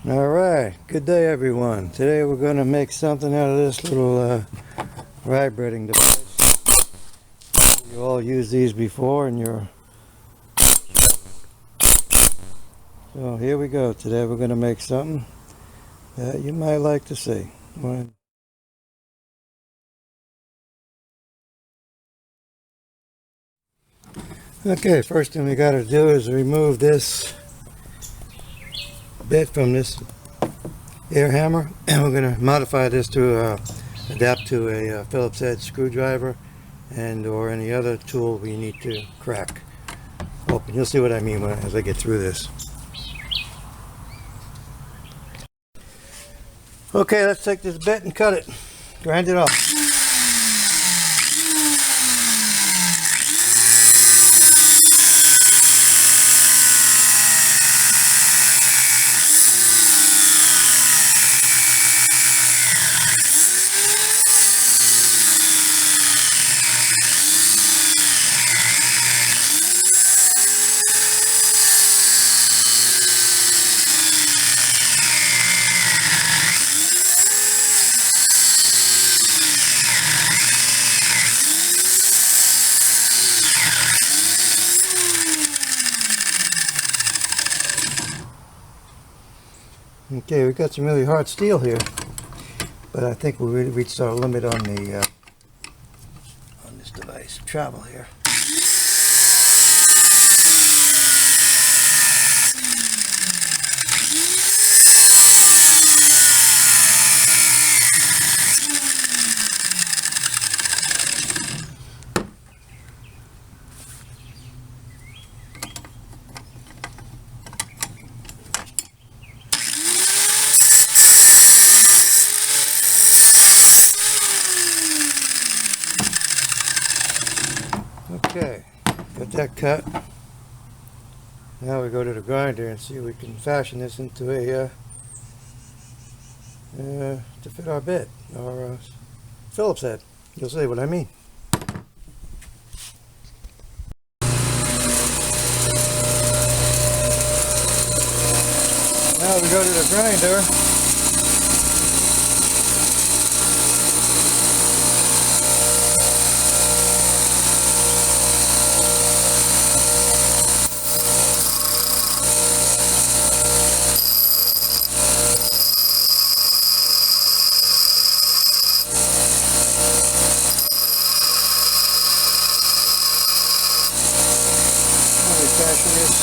Alright, good day everyone. Today we're going to make something out of this little vibrating device. You all used these before in your... So here we go. Today we're going to make something that you might like to see. Okay, first thing we got to do is remove this bit from this air hammer, and we're going to modify this to adapt to a Phillips head screwdriver and or any other tool we need to crack open. You'll see what I mean as I get through this. Okay, let's take this bit and cut it, grind it off. Okay, we've got some really hard steel here, but I think we really reached our limit on the on this device travel here. Okay, got that cut. Now we go to the grinder and see if we can fashion this into a to fit our bit, our Phillips head. You'll see what I mean. Now we go to the grinder. Fashion this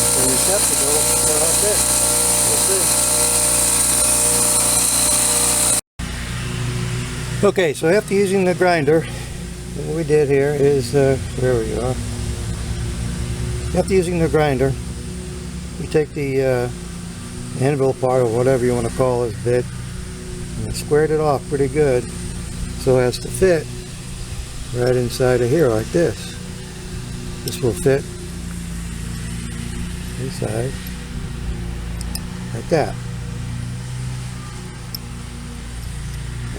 into a receptacle for our bit. We'll see. Okay, so after using the grinder, what we did here is, where we are. After using the grinder, we take the anvil part, or whatever you want to call this bit, and squared it off pretty good so as to fit right inside of here like this. This will fit inside like that.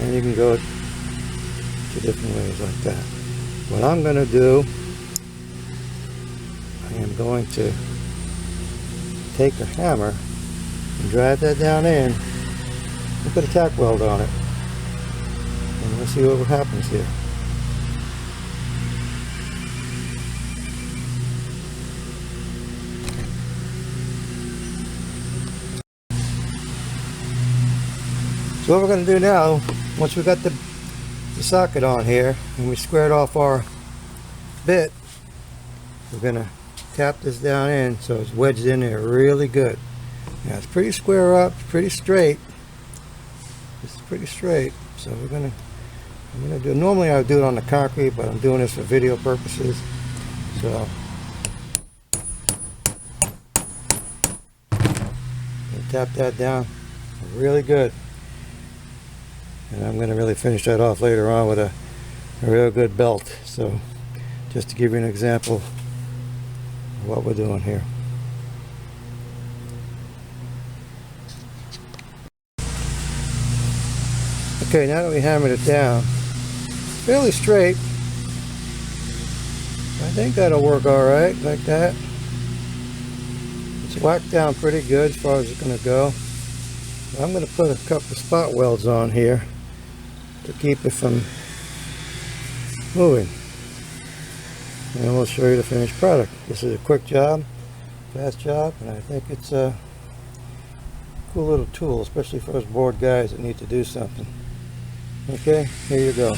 And you can go two different ways like that. What I'm going to do, I am going to take a hammer and drive that down in and put a tack weld on it. And we'll see what happens here. So what we're going to do now, once we got the socket on here and we squared off our bit, we're going to tap this down in so it's wedged in there really good. Now it's pretty square up, pretty straight. This is pretty straight. So I'm going to do, normally I would do it on the concrete, but I'm doing this for video purposes. So tap that down really good. And I'm going to really finish that off later on with a real good belt. So just to give you an example of what we're doing here. Okay, now that we hammered it down, fairly straight. I think that'll work all right, like that. It's whacked down pretty good as far as it's going to go. I'm going to put a couple of spot welds on here to keep it from moving. And we'll show you the finished product. This is a quick job, fast job, and I think it's a cool little tool, especially for us bored guys that need to do something. Okay, here you go.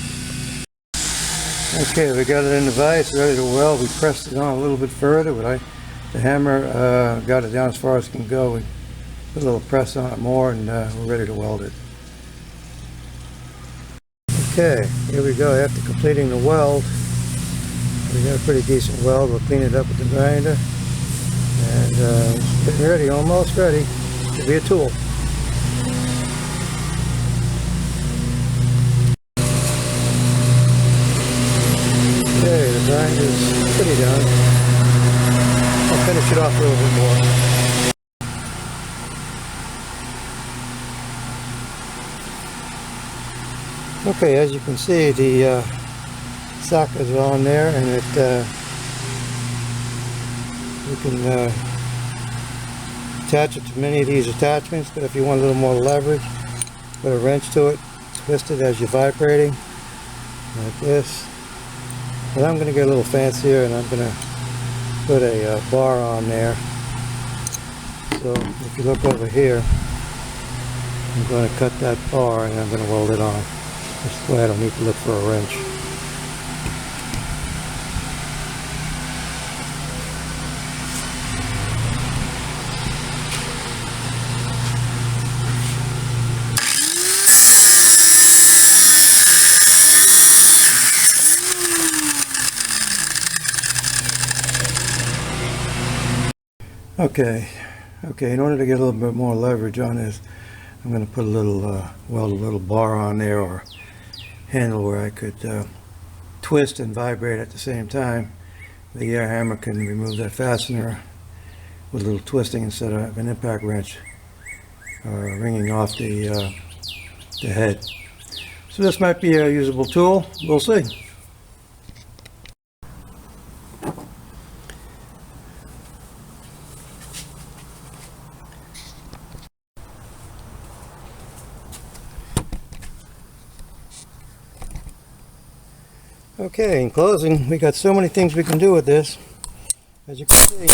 Okay, we got it in the vise, ready to weld. We pressed it on a little bit further, but the hammer got it down as far as it can go. We put a little press on it more, and we're ready to weld it. Okay, here we go. After completing the weld, we got a pretty decent weld. We'll clean it up with the grinder, and it's getting ready, almost ready to be a tool. Okay, the grinder's pretty done. I'll finish it off a little bit more. Okay, as you can see, the sockets are on there, and you can attach it to many of these attachments, but if you want a little more leverage, put a wrench to it, twist it as you're vibrating, like this. But I'm going to get a little fancier, and I'm going to put a bar on there. So if you look over here, I'm going to cut that bar and I'm going to weld it on. This way I don't need to look for a wrench. Okay, in order to get a little bit more leverage on this, I'm going to put a little, weld a little bar on there, or handle where I could twist and vibrate at the same time. The air hammer can remove that fastener with a little twisting instead of an impact wrench ringing off the head. So this might be a usable tool. We'll see. Okay, in closing, we got so many things we can do with this, as you can see.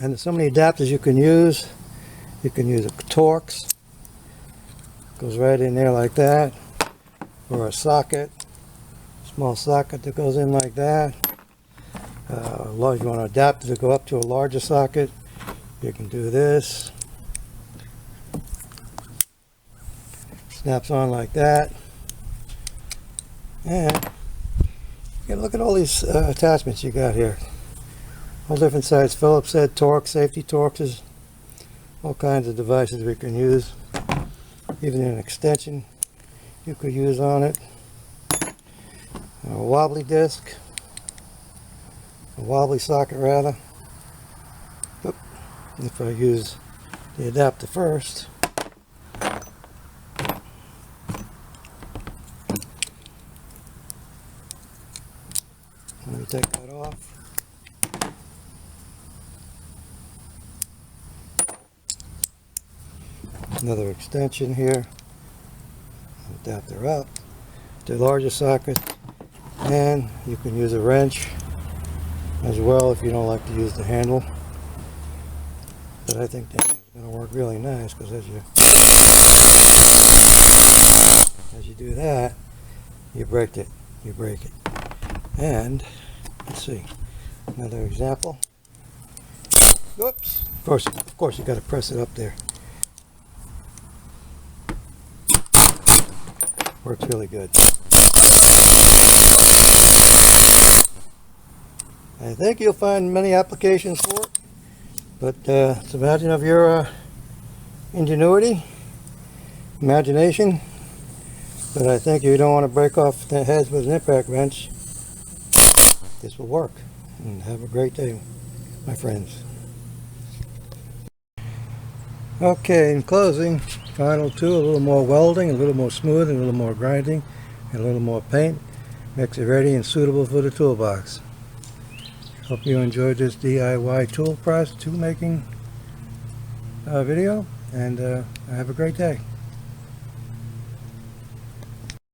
And there's so many adapters you can use. You can use a Torx, goes right in there like that, or a socket, small socket that goes in like that. If you want an adapter to go up to a larger socket, you can do this. Snaps on like that. And look at all these attachments you got here. All different size Phillips head, Torx, safety Torxes, all kinds of devices we can use. Even an extension you could use on it. A wobbly disc, a wobbly socket rather. If I use the adapter first. Let me take that off. Another extension here. Adapter up to larger socket, and you can use a wrench as well if you don't like to use the handle. But I think that's going to work really nice, because as you do that, you break it. And let's see, another example. Oops! Of course, you got to press it up there. Works really good. I think you'll find many applications for it, but it's a matter of your ingenuity, imagination. But I think if you don't want to break off the heads with an impact wrench, this will work. And have a great day, my friends. Okay, in closing, final tool, a little more welding, a little more smoothing, a little more grinding, and a little more paint. Makes it ready and suitable for the toolbox. Hope you enjoyed this DIY tool making video, and have a great day.